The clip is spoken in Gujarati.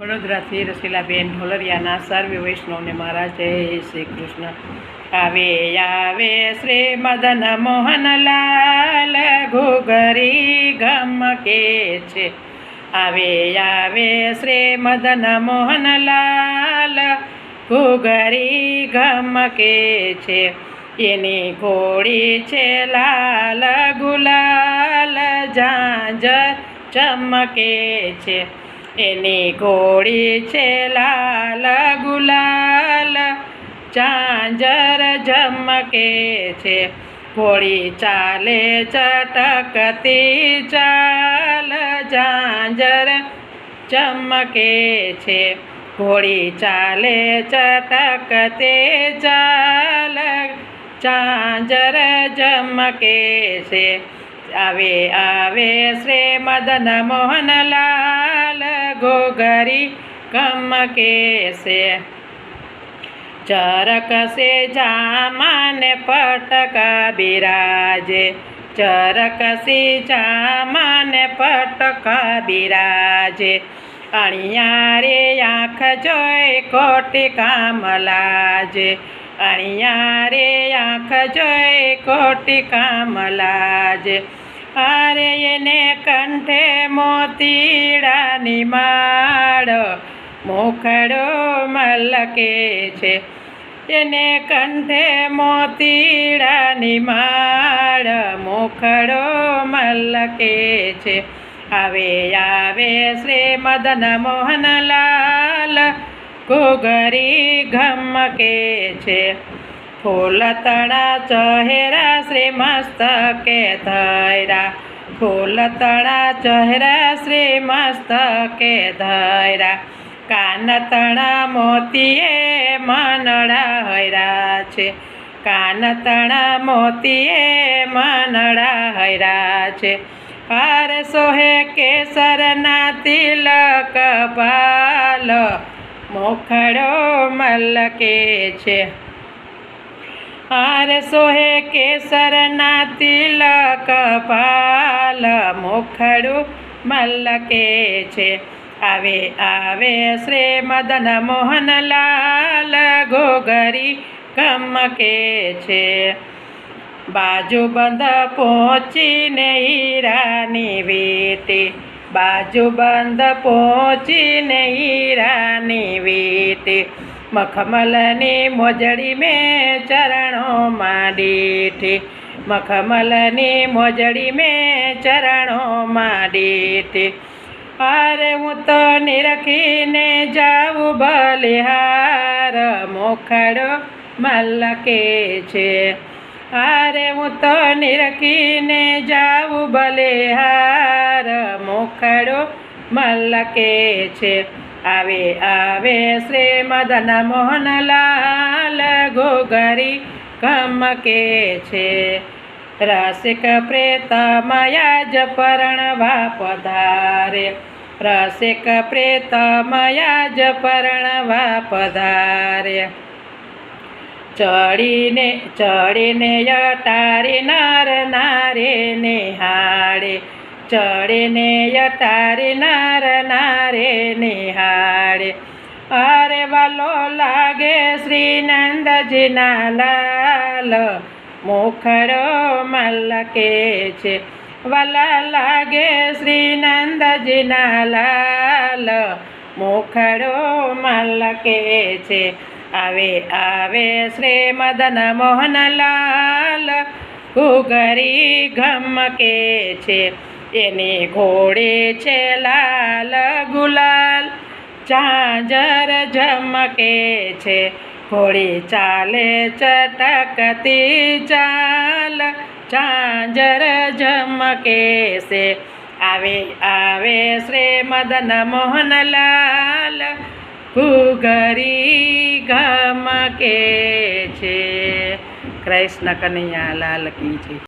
વડોદરાથી રસીલાબેન ઢોલરિયાના સર્વે વૈષ્ણવને મારા જય શ્રી કૃષ્ણ। આવે આવે શ્રી મદન મોહનલાલ ઘૂઘરી ગમકે છે। આવે આવે શ્રી મદન મોહનલાલ ઘૂઘરી ગમકે છે। એની ઘોડી છે લાલ ગુલાલ ઝાંઝર ચમકે છે। એની ઘોડી છે લાલ ગુલાલ ઝાંઝર ઝમકે છે। ઘોડી ચાલે ચટકતી ચાલ ઝાંઝર ચમકે છે। ઘોડી ચાલે ચટકતી ચાલ ઝાંઝર ઝમકે છે। આવે આવે શ્રી મદન મોહનલાલ ઘૂઘરી ગમકે છે। ચરક સે જામાને પટકા બિરાજે। ચરક સી જામાને પટકા બિરાજે। અણિયા રે આંખ જોઈ કોટી કામ લાજે। અણિયા રે આંખ જોઈ કોટી કામ લાજે। અરે એને કંઠે મોતીડાની માળ મુખડો મલકે છે। એને કંઠે મોતીડાની માળ મુખડો મલકે છે। આવે આવે શ્રી મદન મોહનલાલ ઘૂઘરી ગમકે છે। ફૂલ તણા ચહેરા શ્રી મસ્તકે ધૈરા। ફૂલ તણા ચહેરા શ્રી મસ્તકે ધૈરા। કાન તણા મોતીએ મનડા હૈરા છે। કાન તણા મોતીએ મનડા હૈરા છે। હાર સોહે કેસરના તિલક પાલ મુખડો મલકે છે। હાર સોહે કેસરના તિલક પાલ મુખડું મલકે છે। આવે આવે શ્રી મદન મોહનલાલ ઘૂઘરી ગમકે છે। બાજુબંધ પહોંચીને હીરાની વીંટી। બાજુબંધ પહોંચીને હીરાની વીંટી। મખમલની મોજડી મેં ચરણોમાં દીઠી। મખમલની મોજડી મેં ચરણોમાં દીઠી। અરે હું તો નિરખીને જાઉં બલિહાર મુખડો મલકે છે। અરે હું તો નિરખીને જાઉં બલિહાર મુખડો મલકે છે। આવે આવે શ્રી મદન મોહનલાલ ઘૂઘરી ગમકે છે। રસિક પ્રેતમયા જ પરણવા પધારે। રસિક પ્રેતમયા જ પરણવા પધારે। ચડીને અટારી નર નારે નિહાળે। ચડીને અટારી નર નારે નિહાળે। અરે વાલો લાગે શ્રી નંદજીના લાલ મુખડો મલકે છે। વાલા લાગે શ્રી નંદજીના લાલ મુખડો મલકે છે। આવે આવે શ્રી મદન મોહનલાલ ઘૂઘરી ગમકે છે। એની ઘોડી છે લાલ ગુલાલ ઝાંઝર ઝમકે છે। ઘોડી ચાલે ચટકતી ચાલ ઝાંઝર ઝમકે છે। આવે આવે શ્રી મદન મોહનલાલ ઘૂઘરી ગમકે છે। કૃષ્ણ કનૈયા લાલ કી જય।